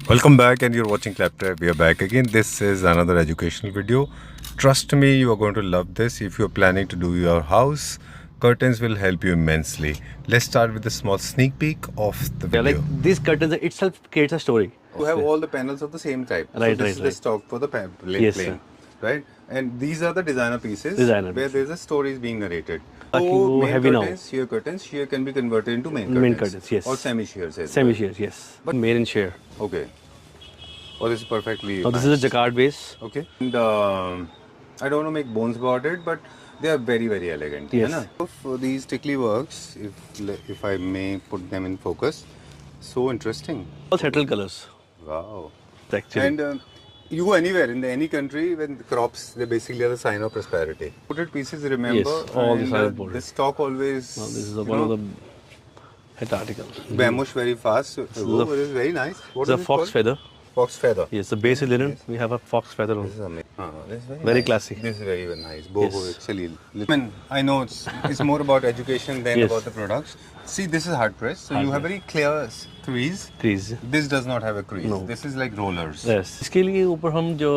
Welcome back, and you're watching Claptrap. We are back again. This is another educational video. Trust me, you are going to love this. If you're planning to do your house, curtains will help you immensely. Let's start with a small sneak peek of the Yeah, like video. these curtains itself creates a story. You have all the panels of the same type. Right, so this right, is the right. stock for the Yes, plane, sir. right? And these are the designer pieces Designer where pieces. there's a story is being narrated. Taaki So wo main heavy na ho. curtains here can be converted into main Main curtains. curtains, yes. Or semi shears as Semi well. shears, yes. But made in shear. Okay. Oh, this is perfectly. Now this is a jacquard base. Okay. And I don't want to make bones about it, but they are very elegant. Yes. है ना? For these tickly works, if I may put them in focus, so interesting. All settled colors. Wow. Actually. And you go anywhere in any country when the crops, they basically are the sign of prosperity. Imported pieces, remember? Yes, all these are imported. The stock always. Now this is one of the hit articles. Vamosh very fast. So, it is very nice. What It's a is it fox called? feather. Fox feather. Yes, the base is linen. We have a fox feather on. This is amazing. This is Very nice. classy. This is very nice. Boho, Yes. actually. I mean, I know it's more about education than Yes. about the products. See, this is hard press, so Hard you have press. very clear crease. Trees. This does not have a crease. No. This is like rollers. Yes. इसके लिए ऊपर हम जो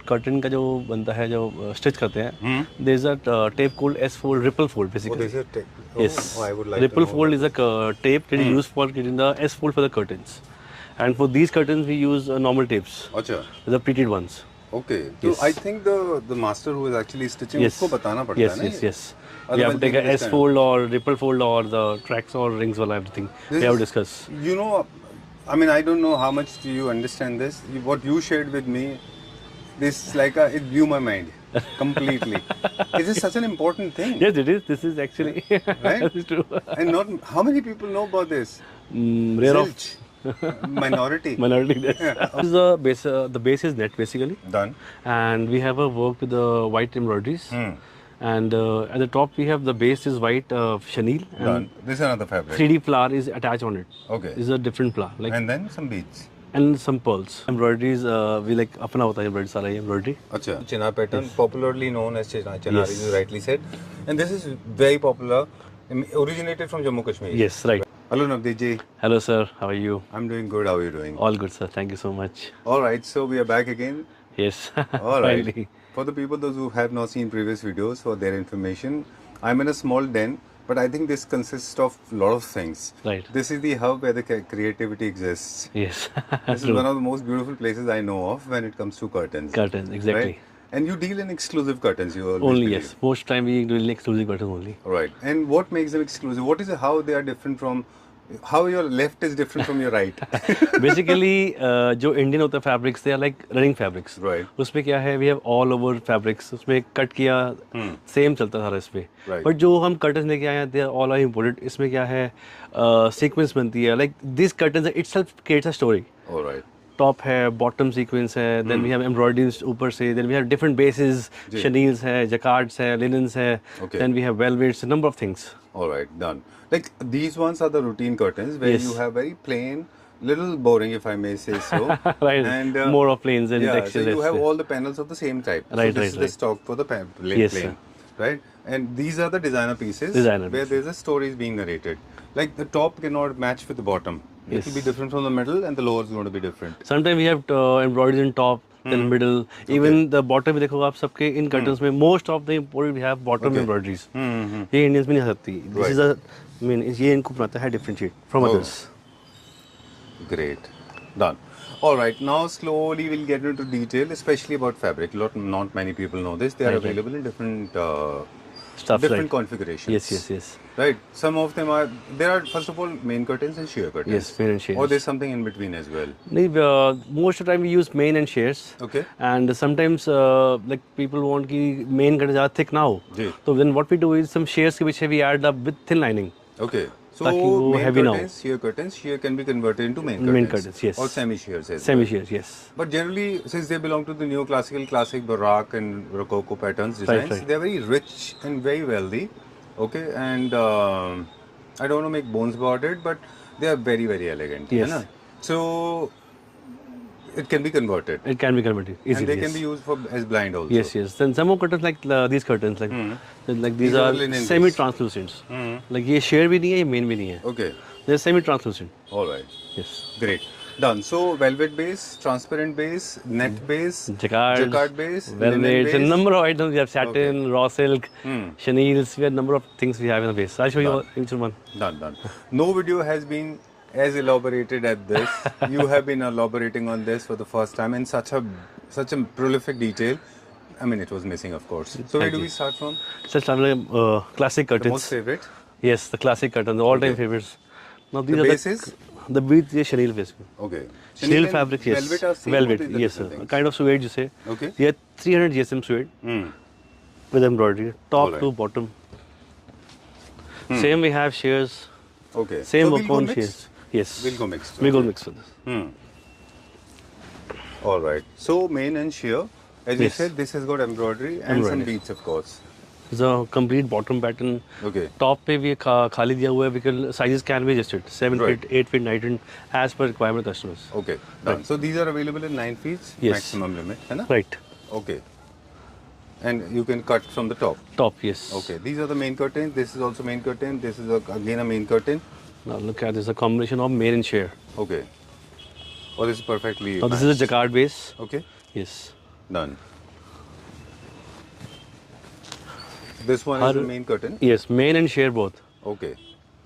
curtain का जो बनता है जो स्टिच करते हैं, there is a tape called S fold ripple fold Oh, basically. this is Yes. I would like Ripple to know fold that. is a tape that is used for getting the S fold for the curtains. And for these curtains, we use normal tapes, Acha. the pleated ones. Okay. So Yes. I think the master who is actually stitching Yes. उसको बताना पड़ता Yes, है ना yes, ये? yes. We Otherwise have to take they a S understand. fold or ripple fold or the tracks or rings wala everything. This We have to is- discuss. You know, I mean, I don't know how much do you understand this. What you shared with me, this it blew my mind completely. It is such an important thing. Yes, it is. This is actually Right? This is true. And not how many people know about this? Rare of Zilch. Minority. minority. This is the base. The base is net basically, Done. and we have a work with the white embroideries. And at the top we have the base is white chenille and Done. This is another fabric. 3D flower is attached on it. Okay. This is a different flower, like And then some beads. and some pearls. Embroideries we like अपना होता है embroidery सारा ये embroidery. Acha. Chinar pattern, popularly known as Chinar, Yes. as you rightly said. And this is very popular. Originated from Jammu Kashmir. Yes, right. Hello Navdeep ji. Hello sir, how are you? I'm doing good. How are you doing? All good sir, thank you so much. All right. So we are back again. Yes. All right. Finally. For the people those who have not seen previous videos, for their information, I'm in a small den, but I think this consists of a lot of things. Right. This is the hub where the creativity exists. Yes. This is True. one of the most beautiful places I know of when it comes to curtains. Curtains, exactly. Right? And you deal in exclusive curtains. You always Only believe. yes. Most time we do exclusive curtains only. Right. And what makes them exclusive? What is how they are different from? How your left is different from your right? Basically, जो Indian होता है fabrics, they are like running fabrics. Right. उसमें क्या है? We have all over fabrics. उसमें cut किया, same चलता था इस पे. Right. But जो हम curtains लेके आए हैं, they are all are imported. इसमें क्या है? Sequence बनती है. Like these curtains itself creates a story. All right. Top है, bottom sequence है, then we have embroideries ऊपर से, then we have different bases, ji. chenilles है, jacquards है, linens है, Okay. then we have velvets, a number of things. All right, done. Like these ones are the routine curtains where Yes. you have very plain, little boring, if I may say so. Right. And More of planes and yeah, so textures. you have all the panels of the same type. So Right, this right, is the right. stock for the Yes, plane, right? And these are the designer pieces Designer where pieces. there's a story is being narrated. Like the top cannot match with the bottom. It Yes. will be different from the middle, and the lower is going to be different. Sometimes we have embroideries in top, then middle, even the bottom में देखो आप सबके in curtains में most of the imported we have bottom Okay. embroideries. ये Indians में नहीं आ सकती. This is a I mean ये इनको बनाता है differentiate from Oh. others. Great, done. All right, now slowly we'll get into detail, especially about fabric. Not many people know this. They are Right, right. available in different Stuff different right. configurations. Yes, yes, yes. Right. Some of them are. There are first of all main curtains and sheer curtains. Yes, main and shears. Or there's something in between as well. नहीं, most of the time we use main and shears. Okay. And sometimes like people want कि main curtain ज़्यादा thick ना हो. जी. So then what we do is some shears के पीछे we add up with thin lining. Okay. So ताकि वो main heavy ना हो. curtains, sheer can be converted into main curtains. Main curtains, yes. Or semi shears as Semi well. shears, yes. But generally, since they belong to the neoclassical, classic Baroque and Rococo patterns designs, right. they're very rich and very wealthy. Okay, and I don't want to make bones about it, but they are very elegant. Yes. है ना? So it can be converted. It can be converted easily. And they yes. can be used for as blind also. Yes, yes. Then some more curtains like these curtains, like like these These are are linen based. semi-translucent. Like ये sheer भी नहीं है, ये main भी नहीं है. Okay. They're semi-translucent. All right. Yes. Great. Done. So velvet base, transparent base, net base, Jacquard base, linen velvet, a base. number of items. We have satin, raw silk, chenilles. We have a number of things we have in the base. I'll show you each one. Done, done. No video has been as elaborated as this. You have been elaborating on this for the first time in such a prolific detail. I mean, it was missing, of course. So where do we start from? Such classic curtains. The most favorite. Yes, the classic curtain, the all-time favorites. Now these The are base is the base is chenille base. okay. Chenille and fabric, yes. Velvet are same. Velvet, or these are yes, sir. different A things? kind of suede, you say. Okay. We have 300 GSM suede with embroidery, top Alright. to bottom. Same we have shears. Okay. Same So we'll go Wacom mixed? shears. Yes. We'll go mixed. We go okay. mixed with this. All right. So main and sheer. As you Yes. said, this has got embroidery and some Embroidery. beads, of course. It's a complete bottom pattern. Okay. Top पे भी खाली दिया हुआ है. We can sizes can be adjusted. 7 Right. feet, 8 feet, 9 feet, as per requirement of customers. Okay. Done. So these are available in 9 feet Yes. maximum limit, है ना? Right. Okay. And you can cut from the top. Top, yes. Okay. These are the main curtains. This is also main curtain. This is again a main curtain. Now look at this, a combination of main and sheer. Okay. Oh, this is perfectly. Now this is a matched. jacquard base. Okay. Yes. Done. This one is the main curtain. Yes, main and sheer both. Okay.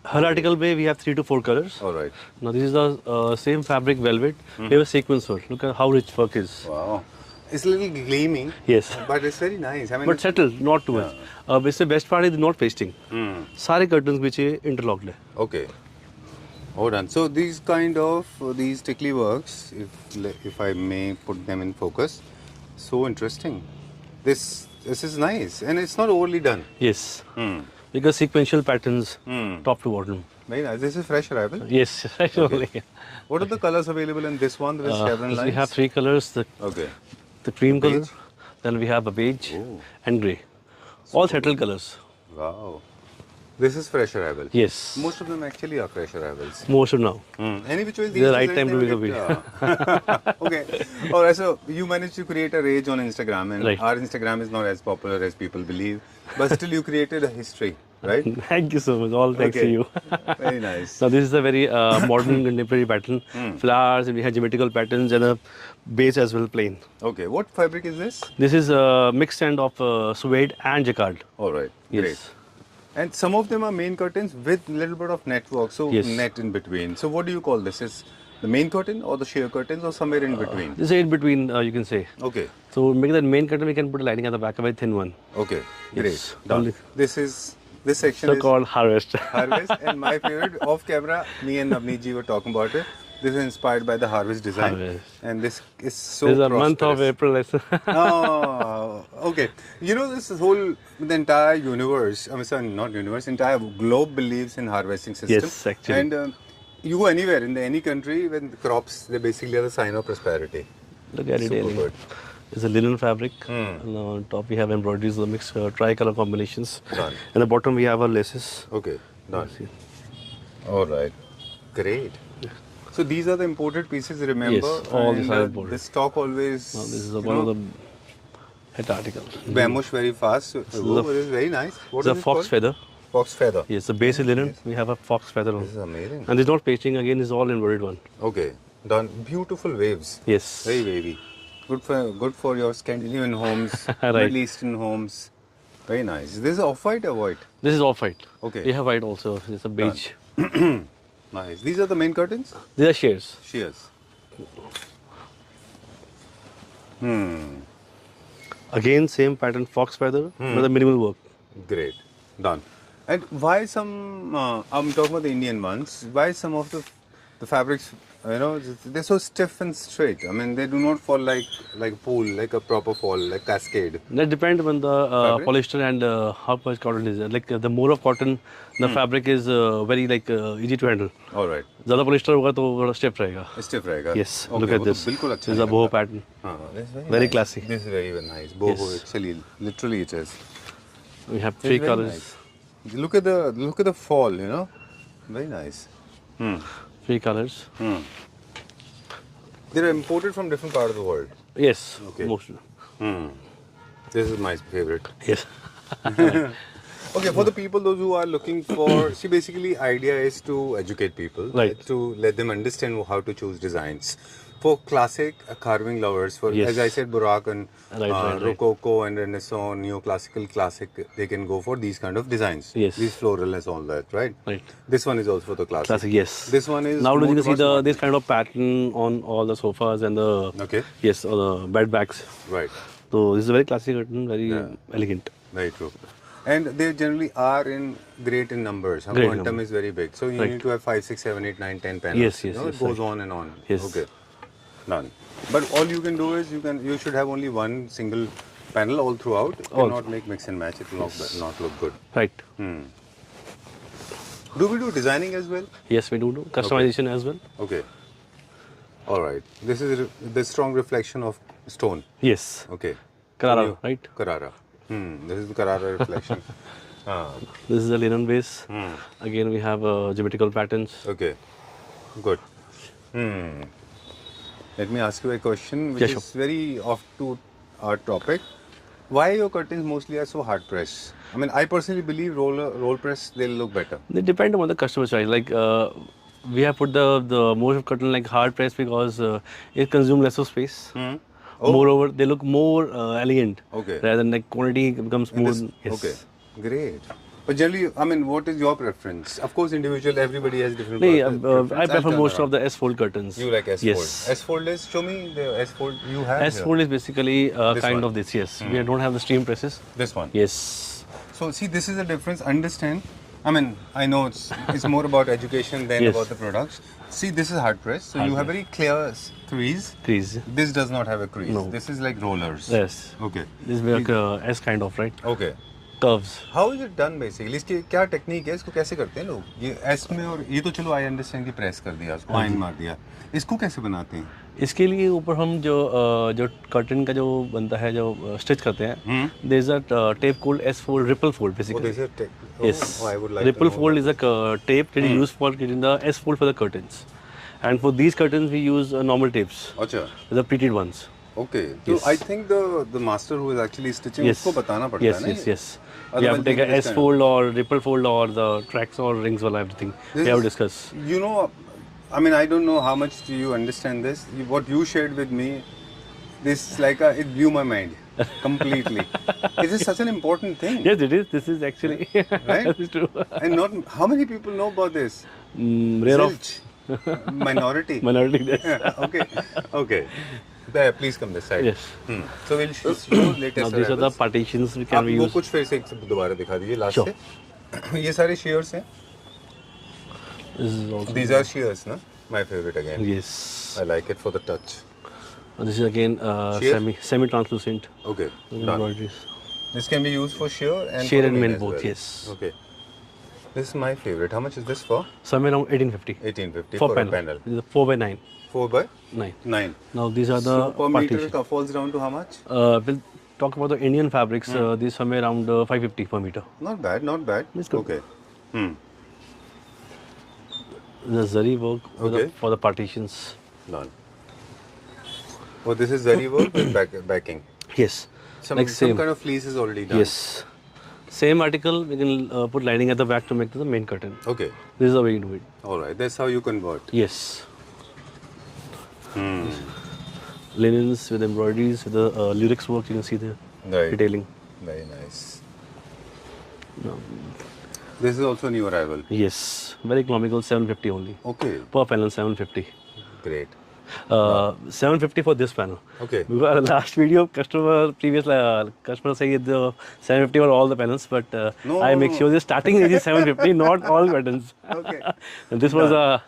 Her article way we have 3 to 4 colors. All right. Now this is the same fabric velvet. We have a sequence work. Look at how rich work is. Wow. It's a little gleaming. Yes. But it's very nice. I mean, But settled, not too much. इससे best part is not pasting. सारे curtains पीछे interlocked है. okay. Hold on. So these kind of these tickly works, if I may put them in focus, so interesting. This is nice and it's not overly done. Yes. Because sequential patterns, top to bottom. Very nice. This is fresh arrival. Yes, actually. What are the colors available in this one with chevron lines? We have 3 colors. Okay. The cream color, beige? then we have a beige Oh. and grey. All settled colors. Wow. This is fresh arrival. Yes. Most of them actually are fresh arrivals. Most of now. Any which way The right time to make a video. Okay. All right. So you managed to create a rage on Instagram, and Right. our Instagram is not as popular as people believe, but still you created a history, right? Thank you so much. All thanks to Okay. you. Very nice. Now this is a very modern contemporary pattern. Flowers, and we have geometrical patterns and a base as well plain. Okay. What fabric is this? This is a mixed end of suede and jacquard. All right. Yes. Great. And some of them are main curtains with a little bit of network, so Yes. net in between. So what do you call this? Is the main curtain or the sheer curtains or somewhere in between? This is in between, you can say. Okay. So make that main curtain, we can put a lining at the back, a very thin one. Okay. Yes. Great. Done. Only- This section So is called harvest. Harvest, and my favorite off camera, me and Navneet ji were talking about it. This is inspired by the Harvest design, Harvest. and this is so. This is a month of prosperous. April. Oh, okay. You know, this whole the entire universe. I mean, sorry, not universe. Entire globe believes in harvesting system. Yes, actually. And you go anywhere in any country when the crops, they basically are the sign of prosperity. Look at it. Super Ellie. good. It's a linen fabric. And on top we have embroideries, the mixed tri-color combinations. Done. And the bottom we have our laces. Okay, done. All right, great. So these are the imported pieces, remember? Yes, all these And, are imported. The stock always. Now this is you one of know, the hit articles. Vamosh very fast. is Oh, a- it is very nice. What It's a is it fox called? feather. Fox feather. Yes, the base is linen. We have a fox feather on. This is amazing. And this is not pasting again, is all embroidered one. Okay, done. Beautiful waves. Yes. Very wavy. Good for your Scandinavian homes, Right. Middle Eastern homes. Very nice. This is off-white or white? This is all white. Okay. We have white also. It's a beige. Nice. These are the main curtains? These are shears. Shears. Again, same pattern, fox feather, with a minimal work. Great. Done. And why some, I'm talking about the Indian ones, why some of the fabrics, you know, they're so stiff and straight. I mean, they do not fall like a pool, like a proper fall, like cascade. That depends on the Fabric? polyester and how much cotton is. Like the more of cotton, the fabric is very easy to handle. All right. ज़्यादा polyester होगा तो थोड़ा stiff रहेगा. Stiff रहेगा. Yes, Okay, look at वो तो this. बिल्कुल अच्छा This is a नहीं boho लगता. pattern. हाँ, this is Very nice. classy. This is very nice. Boho, Yes. actually, literally it is. We have It's 3 very colors. nice. Look at the fall, you know. Very nice. 3 colors. They're imported from different part of the world. Yes. Okay. Most. This is my favorite. Yes. Okay, for the people, those who are looking for, see, basically, idea is to educate people, Right. to let them understand how to choose designs. For classic carving lovers, for Yes. as I said, Baroque and Right. Rococo and Renaissance, neoclassical, classic, they can go for these kind of designs. Yes. These floral and all that, right? Right. This one is also for the classic. Classic, yes. This one is now more you can see towards this kind of pattern on all the sofas and the Okay. yes, or the bed bags. Right. So this is a very classic curtain, very Yeah. elegant. Very true. And they generally are in great in numbers. How Great quantum number. is very big. So you Right. need to have 5, 6, 7, 8, 9, 10 panels. Yes, yes, You know, yes, it goes right. on and on. Yes. Okay. None. But all you can do is you should have only one single panel all throughout. You All cannot make mix and match. It will not look good. Right. Do we do designing as well? Yes, we do customization as well. Okay. All right. This is the strong reflection of stone. Yes. Okay. Carrara, You- right? Carrara. This is the Carrara reflection. This is a linen base. Again, we have geometrical patterns. Okay, good. Let me ask you a question which Yeah, is very off to our topic. Why your curtains mostly are so hard pressed? I mean, I personally believe roll press they'll look better. They depend on the customer choice. Like we have put the most curtain like hard press because it consumes less of space. Moreover, they look more elegant. Okay. Rather than like quantity becomes And more. this- Yes. Okay, great. But generally, I mean, what is your preference? Of course, individual, everybody has different No, preference. I I'll prefer turn most around. of the S-fold curtains. You like S-fold. Yes. S-fold is, show me the S-fold you have S-fold is basically This kind one. of this. Yes. We don't have the steam presses. here. This one. Yes. So see, this is the difference. Understand? I mean, I know it's more about education than Yes. about the products. See, this is hard press, so Hard you have press. very clear crease. Trees. This does not have a crease. No. This is like rollers. Yes. Okay. This is like S kind of, right? Okay. Curves. How is it done basically? इसकी क्या technique है? इसको कैसे करते हैं लोग? ये S में और ये तो चलो आई अंडरस्टैंड कि प्रेस कर दिया, उसको आयन मार दिया. इसको कैसे बनाते हैं? इसके लिए ऊपर हम जो कर्टन का जो बनता है जो स्टिच करते हैं there is a tape called S fold ripple fold Oh, basically this is yes I would like ripple to know fold that. is a tape that is used for getting the S fold for the curtains, and for these curtains we use normal tapes, अच्छा. the pleated ones. Okay. So Yes. I think the master who is actually stitching Yes. उसको बताना पड़ता yes है ना yes ये? yes we have to take a S fold or ripple fold or the tracks or rings wala everything This we have to is- discuss. You know, I mean, I don't know how much do you understand this. What you shared with me, this it blew my mind completely. It is such an important thing, Yes, it is. This is actually Right? This is true. and not how many people know about this. Rare of Zilch. Minority. minority. Yes. Okay, okay. There, please come this side. Yes. So we'll show latest Now these are the arrivals. partitions we आप can we वो use. कुछ फिर से एक दोबारा दिखा दीजिए last Sure. से. ये सारे shears हैं. This is also These are shears, ना? My favorite again. yes. I like it for the touch. This is again Sheer? semi translucent Okay. Done. embroideries. This can be used for sheer and Sheer for and main main as both, well. yes. Okay. This is my favorite. How much is this for? Somewhere around 1850. 1850 For for panel. a panel. This is a 4 by 9. 4 by 9. 9. Now these are the So per meter partitions. falls down to how much? We'll talk about the Indian fabrics. These somewhere around 550 per meter. Not bad, not bad. It's good. Okay. Hmm. The zari work Okay. for the partitions. Done. Oh, this is zari work with backing. Yes. Some like same. kind of fleece is already done. Yes. Same article. We can put lining at the back to make the main curtain. Okay. This is the way you do it. All right. That's how you convert. Yes. Linens with embroideries with the lyrics work. You can see the Right. detailing. Very nice. No. This is also new arrival. Yes. Very economical. 750 only Okay. per panel. 750. Great. 750 for this panel. Okay. Because last video, customer said the 750 for all the panels, but No, I make no. sure the starting range is 750, not all curtains. Okay. And this was a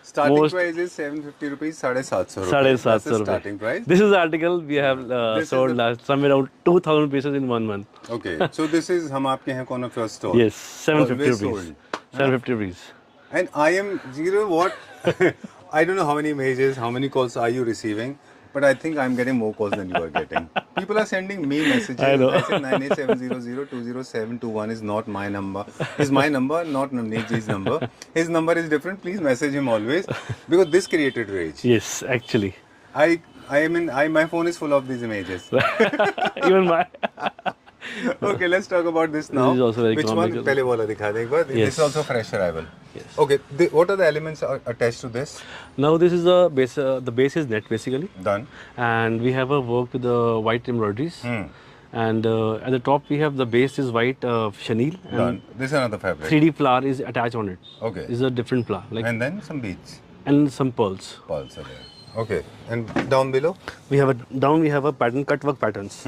Starting most price is 750 rupees, 750 rupees. 750 That's the starting price. This is the article we have This is sold the- last somewhere around 2,000 pieces in 1 month. Okay. So this is हम आपके हैं corner of your store. Yes, 750 Always rupees. sold. 750 rupees. And I am, you know what? I don't know how many images, how many calls are you receiving, but I think I'm getting more calls than you are getting. People are sending me messages. I know. I said 98700200721 is not my number. Is my number, not Navneetji's number. His number is different. Please message him always because this created rage. Yes, actually. My phone is full of these images. Even my. Okay, let's talk about this now. This is also very Which one? economical. पहले वाला दिखा दे एक बार. This Yes. is also fresh arrival. Yes. Okay, what are the elements attached to this? Now this is the base. The base is net basically, Done. and we have a work with the white embroideries. Hmm. And at the top we have the base is white chenille. And Done. This is another fabric. 3D flower is attached on it. Okay. This is a different flower, like And then some beads. and some pearls. Pearls are there. Okay. And down below? We have a down. We have a pattern cut work patterns.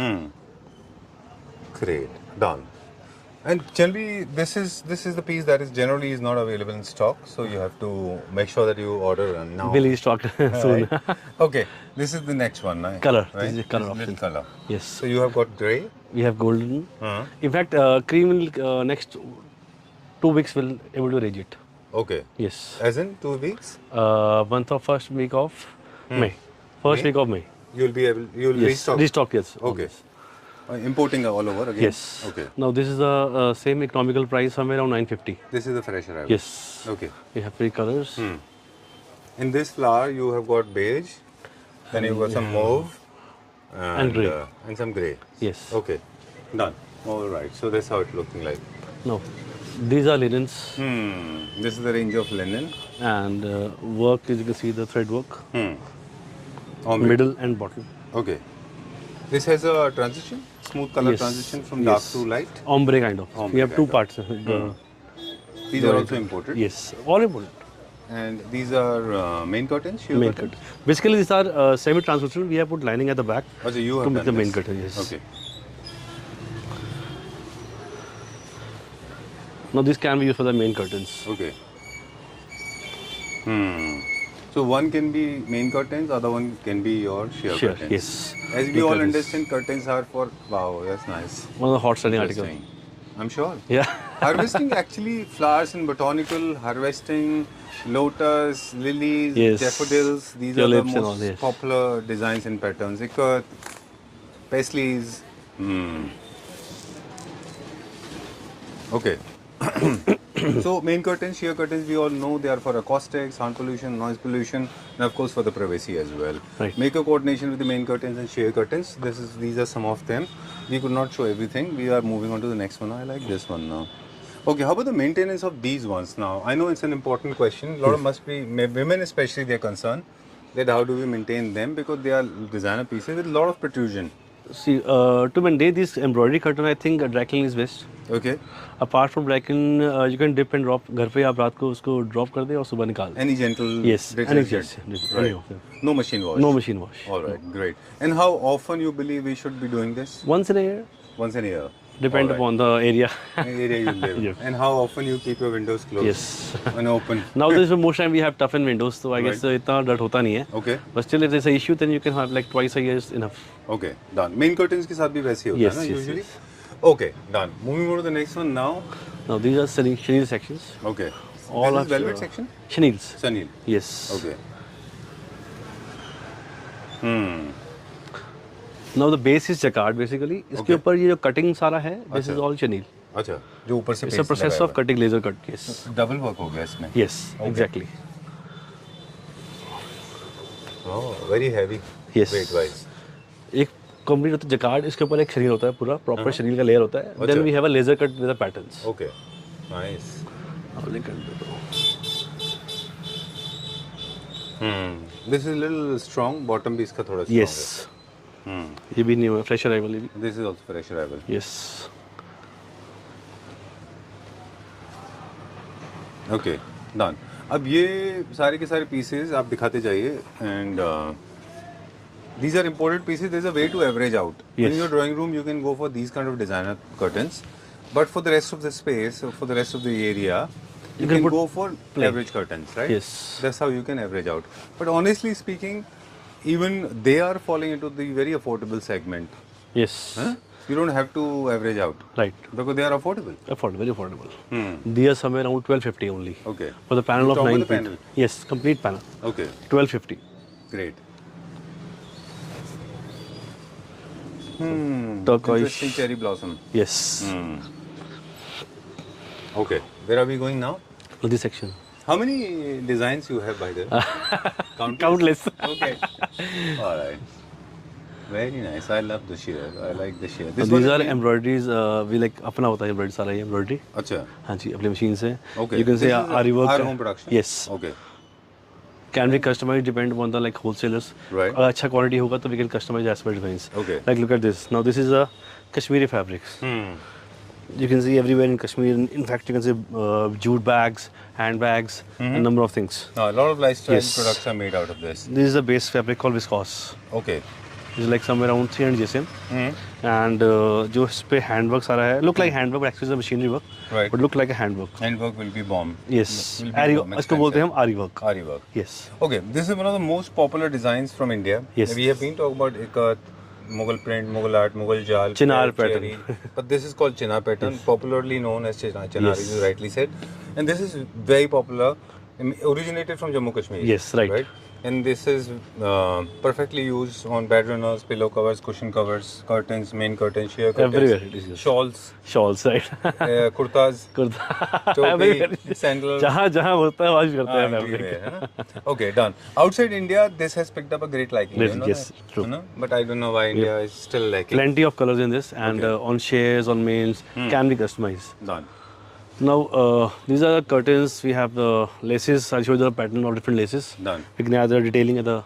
Great. Done. And generally, this is the piece that is generally is not available in stock, so you have to make sure that you order now. Will restock soon. Right? Okay. This is the next one, right? Color. Right? This is the color This little option. color. Yes. So you have got grey. We have golden. Uh-huh. In fact, cream will next 2 weeks will able to range it. Okay. Yes. As in 2 weeks, Month of first week of May. First May? week of May. you'll Yes. restock. Restock. Yes. Okay. always. Importing all over again. Yes. Okay. Now this is the same economical price somewhere around 950. This is the fresh arrival. Yes. Okay. We have 3 colors. In this flower, you have got beige, then you've got some mauve, And grey. and some grey. Yes. Okay. Done. All right. So that's how it's looking like. Now these are linens This is the range of linen. and work. As you can see the thread work, Ombre. middle and bottom. Okay. This has a transition, smooth color Yes. transition from dark Yes. to light. Ombre kind of. Ombre we have 2 kind parts. These are also imported. Yes. All important. And these are main curtains, sheer Main curtains? cut. Basically, these are semi-translucent. We have put lining at the back Oh, so you to have make done the main this. curtain. Yes. Okay. Now this can be used for the main curtains. Okay. So one can be main curtains, other one can be your sheer Sure. curtains. Yes. As we The all curtains. understand, curtains are for wow. That's nice. One of the hot selling articles. Interesting. I'm sure. Yeah. Harvesting actually flowers in botanical, harvesting lotus, lilies, Yes. daffodils. These are the Tulips and most all, yes. popular designs and patterns. Ikat, paisleys. Okay. So main curtains, sheer curtains, we all know they are for acoustics, sound pollution, noise pollution, and of course for the privacy as well. Right. Make a coordination with the main curtains and sheer curtains. These are some of them. We could not show everything. We are moving on to the next one. I like this one now. Okay, how about the maintenance of these ones now? I know it's an important question. A lot of must be women especially they're concerned that how do we maintain them because they are designer pieces with a lot of protrusion. See, to maintain this embroidery curtain, I think dry cleaning is best. Okay. Apart from dry clean, you can dip and drop. घर पे आप रात को उसको drop कर दे और सुबह निकाल दे. Any gentle Yes, any detergent. yes, Right. any, No machine wash. no machine wash. All right, great. And how often you believe we should be doing this? Once in a year, Once in a year. depend All right. upon the area. Area you live. Yeah. And how often you keep your windows closed? Yes. And open. Now this is most time we have toughened windows, so I guess इतना dirt होता नहीं है. Okay. But still, if there's an issue, then you can have like twice a year is enough. Okay. Done. Main curtains के साथ भी वैसे ही होता Yes, है ना yes, usually. yes. Okay. Done. Moving on to the next one now. Now these are chenille sections. Okay. All This are is velvet section. Chenilles. Sunil. Yes. Okay. Now the base is jacquard basically. इसके Okay. ऊपर ये जो cutting सारा है, this is अच्छा. all chenille. अच्छा. जो ऊपर से It's a paste process लगाया of cutting laser cut. Yes. हुआ है. Double work हो गया इसमें. Yes. Exactly. Oh, very heavy. Yes. Weight wise. एक कंप्लीट होता है जकार्ड, इसके ऊपर एक शरीर होता है पूरा प्रॉपर शरीर का लेयर होता है. अच्छा. Then we have a laser cut with the patterns. Okay. Nice. This is a little strong. Bottom भी इसका थोड़ा strong यस, ये भी न्यू है, फ्रेश अराइवल ये भी. है. This is also fresh arrival. Yes. Okay, done. अब ये सारे के सारे pieces आप दिखाते जाइए and these are imported pieces. There's a way to average out. Yes. In your drawing room, you can go for these kind of designer curtains, but for the rest of the space, for the rest of the area, you can can put go for plain. average curtains, right? Yes. That's how you can average out. But honestly speaking, even they are falling into the very affordable segment. Yes. Huh? You don't have to average out Right. because they are affordable. Affordable, very affordable. They are somewhere around 1250 only. Okay. For the panel You of talk 9 about the feet. panel? Yes, complete panel. Okay. 1250. Great. Turquoise. Interesting cherry blossom. Yes. Okay. Where are we going now? This section. How many designs you have by the way? Countless. Okay. All right. Very nice. I love the sheer. I like the sheer. So This these one are is made- embroideries. We like अपना होता है embroidery सारा ये embroidery. अच्छा. हाँ जी अपनी machine से. Okay. You can say This is Ari work. our home production. Yes. Okay. Can be customized depend upon the like wholesalers. Right. अगर अच्छा quality होगा तो we can customize as per designs. Okay. Like look at this. Now this is a Kashmiri fabrics. You can see everywhere in Kashmir. In fact, you can see jute bags, handbags, a number of things. A lot of lifestyle Yes. products are made out of this. This is a base fabric called viscose. Okay. This is like somewhere around 300 GSM. And जो इस पे handwork सारा है, look like handwork but actually it's a machinery work. Right. But look like a handwork. Handwork will be bomb. Yes. Will be bomb, इसको बोलते हैं हम आरी work. Ari work. Yes. Okay, this is one of the most popular designs from India. Yes. We have been talking about ikat, Mughal print, Mughal art, Mughal jal, Chinar cherry. pattern. But this is called Chinar pattern, popularly known as Chinar, Yes. as you rightly said. And this is very popular, originated from Jammu Kashmir. Yes, right. And this is perfectly used on bed runners, pillow covers, cushion covers, curtains, main curtains, sheer curtains, Everywhere it is used. shawls, Shawls, right? kurtas, kurta. topi, sandals. जहाँ जहाँ होता है वहाँ use करते हैं fabric. Everywhere, है ना? Okay, done. Outside India, this has picked up a great liking. Yes, you know yes, that? true. You know? But I don't know why India is still lacking. Plenty of colors in this, and on shares, on mains, can be customized. Done. Now, these are the curtains. We have the laces. I'll show you the pattern of different laces. Done. We can add the detailing at the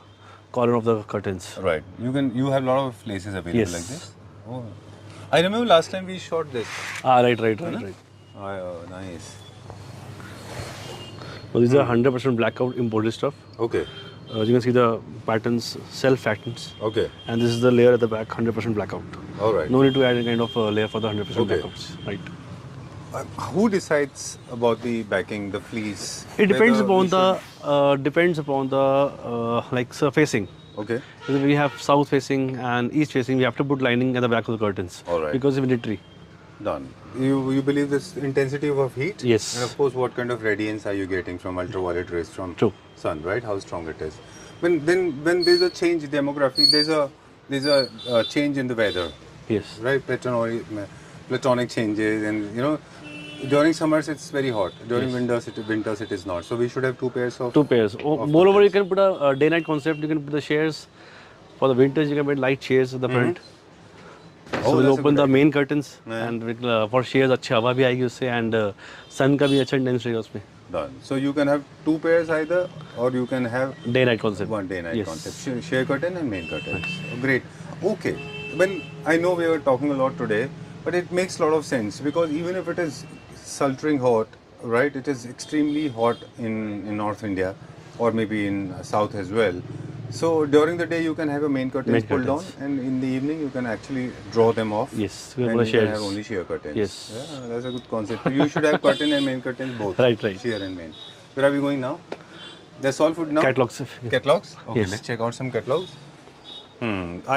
corner of the curtains. Right. You have a lot of laces available Yes. like this. Oh. I remember last time we shot this. Right. Oh, nice. So these are 100% blackout imported stuff. Okay. You can see the patterns, self patterns, Okay. and this is the layer at the back, 100% blackout. All right. No need to add any kind of layer for the 100% Okay. blackouts. Right. Who decides about the backing, the fleece? It depends Whether upon we the like surfacing. should- Okay. Because we have south facing and east facing. We have to put lining at the back of the curtains. All right. Because of military. Done. You believe this intensity of heat? Yes. And of course, what kind of radiance are you getting from ultraviolet rays from True. sun? Right? How strong it is. When there's a change in demography, there's a change in the weather. Yes. Right? Platonic changes, and you know, during summers it's very hot. During winters it is not. So we should have two pairs of. Two pairs. Moreover, you can put a day-night concept. You can put the shades. For the winters, you can put light shades at the front. So we'll that's a open good the main curtains Yeah. and for shades अच्छी हवा भी आएगी उससे and sun का भी अच्छा intense रहेगा उसमें. Done. So you can have two pairs either, or you can have Day-night concept. one day night Yes. concept. Sheer curtain and main curtain. Great. Okay. When I know we were talking a lot today, but it makes a lot of sense because even if it is sweltering hot, right? It is extremely hot in North India, or maybe in South as well. So during the day you can have a main curtain Main pulled down, curtains. and in the evening you can actually draw them off. Yes, we and can put you can shades. have only sheer curtains. Yes. Yeah, that's a good concept. You should have curtain and main curtains both. Right. Sheer and main. Where are we going now? That's all for now. Catalogs. Catalogs? Okay, Yes. let's check out some catalogs.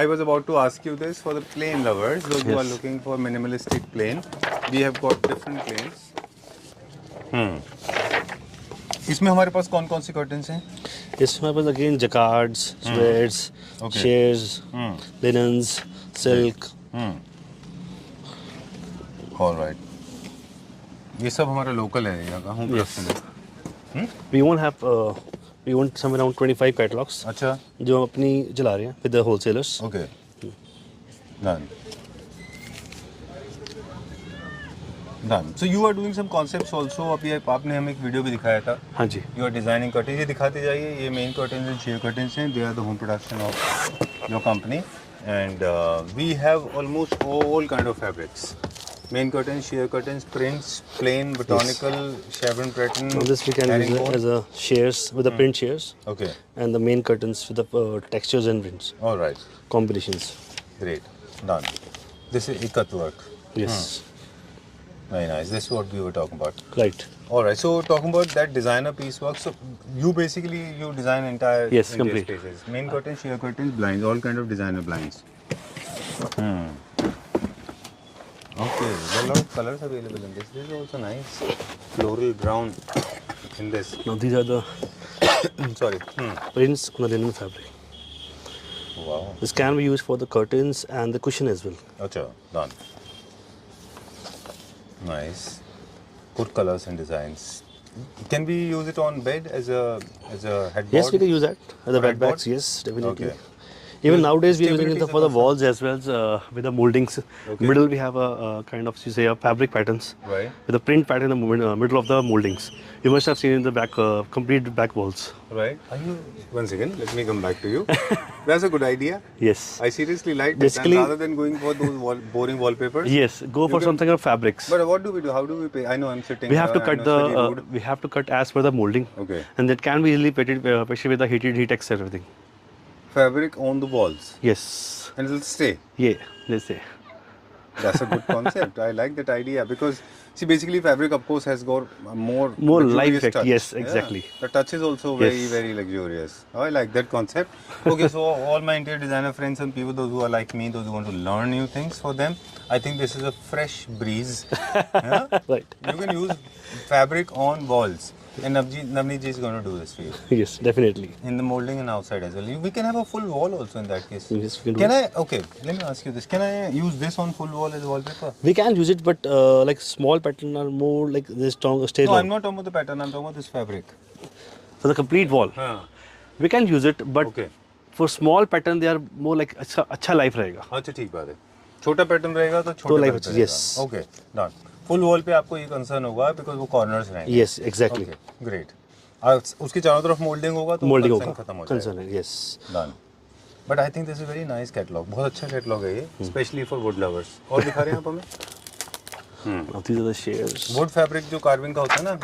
I was about to ask you this for the plain lovers, those who are Yes. looking for minimalistic plain. We have got different plains. इसमें हमारे पास कौन कौन सी curtains हैं? इसमें बस again jacquards, sweats, Okay. shears, linens, silk. All right. ये सब हमारा लोकल है यहाँ का होम प्रोडक्शन है. We want somewhere around 25 catalogs अच्छा. जो हम अपनी चला रहे हैं with the wholesalers. Okay. Done. Done. So you are doing some concepts also. अभी आपने हमें एक वीडियो भी दिखाया था. हाँ जी. You are designing curtains. ये दिखाते जाइए. ये main curtains and sheer curtains हैं. They are the home production of your company. And we have almost all kind of fabrics. Main curtains, sheer curtains, prints, plain, botanical, chevron pattern. Now this we can use herringbone. as a shears with the print shears Okay. and the main curtains with the textures and prints All right. combinations. Great. Done. This is ikat work. Yes. Very nice. This is what we were talking about. Right. All right. So talking about that designer piecework. So you basically design entire Yes, interior complete. spaces. Main curtains, sheer curtains, blinds, all kind of designer blinds. Okay. There are a lot of colors available in this. This is also nice. Floral brown in this. Now these are the Sorry. prints on the linen fabric. Wow. This can be used for the curtains and the cushion as well. Acha. Done. Nice. Good colors and designs. Can we use it on bed as a headboard? Yes, we can use that as a For bed headboard? bags. Yes, definitely. Okay. Even nowadays we are using Stability it is for the a walls as well with the moldings. Okay. Middle we have a kind of, you say, a fabric patterns Right. with a print pattern in the middle of the moldings. You must have seen in the back, complete back walls. Right. Are you? Once again, let me come back to you. That's a good idea. Yes. I seriously liked it. Basically- And rather than going for those boring wallpapers. Yes. Go for can- something of fabrics. But what do we do? How do we pay? I know I'm sitting. We have to I cut know the. it's very rude. We have to cut as per the molding. Okay. And that can be easily painted, especially with the heat X and everything. Fabric on the walls, Yes. and it'll stay. Yeah. Let's say. That's a good concept. I like that idea because see, basically, fabric of course has got a more More life luxurious effect. touch. Yes, Yeah. exactly. The touch is also very Yes. very luxurious. I like that concept. Okay, so all my interior designer friends and people, those who are like me, those who want to learn new things, for them, I think this is a fresh breeze. Yeah? Right. You can use fabric on walls, and Navneet ji is going to do this for you Yes. Definitely. in the molding and outside as well. We can have a full wall also in that case. Yes, we can do Can I? Okay, let me ask you this. Can I use this on full wall as wallpaper? We can use it, but like small pattern are more like this strong, stay No, long. I'm not talking about the pattern. I'm talking about this fabric. For the complete wall, we can use it, but Okay. for small pattern they are more like अच्छा life रहेगा. अच्छा ठीक बात है. छोटा pattern रहेगा तो छोटा तो life पैटर्न अच्छा, yes. Okay done. Full wall पे आपको ये कंसर्न होगा बिकॉज वो कॉर्नर्स रहेंगे. Yes, exactly. Okay great. उसके चारों तरफ मोल्डिंग होगा तो Molding concern होगा. खत्म हो Concern जाएगा. है, yes. Done. But I think this is very nice catalogue. बहुत अच्छा कैटलॉग है ये, स्पेशली फॉर वुड लवर्स. और दिखा रहे हैं आप हमें Now these are the shades. Would fabric जो कार्विंग का होता है ना,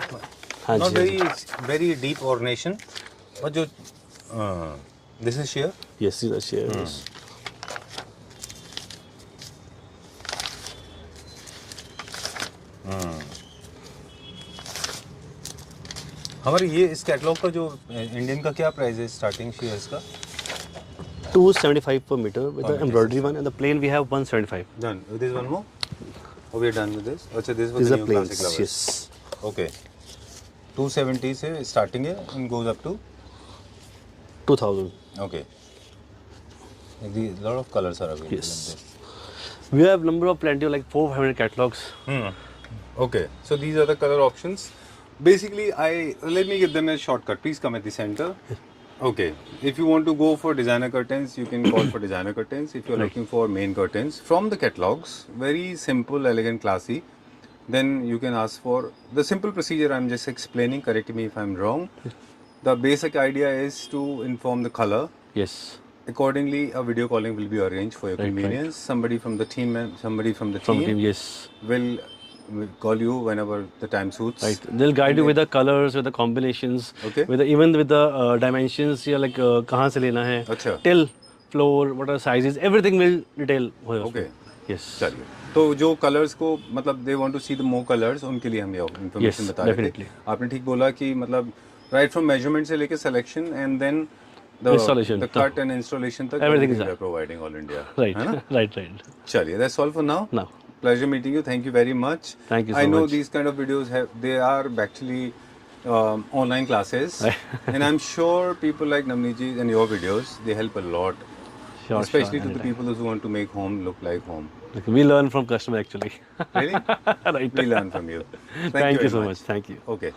हाँ नॉट जी, हाँ वेरी वेरी डीप ऑर्नेशन, बट जो this is share. Yes, these are shades. हमारे ये इस कैटलॉग का जो इंडियन का क्या प्राइस है स्टार्टिंग शेयर्स का? 275 per meter with the meter, embroidery one, and the plain we have 175. Done. This one more? Oh, we are done with this? अच्छा, this was These the are new plains. classic lovers. Yes. Okay. 270 से starting है and goes up to? 2000. Okay. The lot of colors are available Yes. in this. We have number of plenty of like 400 catalogs. Okay. So these are the color options. Basically, let me give them a shortcut. Please come at the center. Okay. If you want to go for designer curtains, you can call for designer curtains. If you're looking for main curtains from the catalogs, very simple, elegant, classy, then you can ask for the simple procedure I'm just explaining. Correct me if I'm wrong. The basic idea is to inform the color. Yes. Accordingly, a video calling will be arranged for your Right, convenience. Somebody from the team, somebody from the From team, team, yes. will call you whenever the time suits. Right. They'll guide you with the colors, with the combinations, Okay. with the, even with the dimensions. Yeah, like कहाँ से लेना है. अच्छा. Till floor, what are sizes, everything will detail. होगा Okay. उसमें. Yes. चलिए. तो जो कलर्स को मतलब they want to see the more colours, उनके लिए हम ये इन्फॉर्मेशन Yes, बता रहे थे. definitely. आपने ठीक बोला कि मतलब राइट फ्रॉम मेजरमेंट से लेके selection and then Installation the तक. कट एंड इंस्टॉलेशन तक Everything is we are there. providing all India. Right. है ना? Right. Right. चलिए, that's all for now. Now. Pleasure meeting you. Thank you very much. Thank you I so know much. these kind of videos they are actually online classes, and I'm sure people like Navneet ji and your videos they help a lot, Sure. especially sure, to the people who want to make home look like home. Like, we learn from customer actually. Really? Right. We learn from you. Thank you very so much. Thank you. Okay.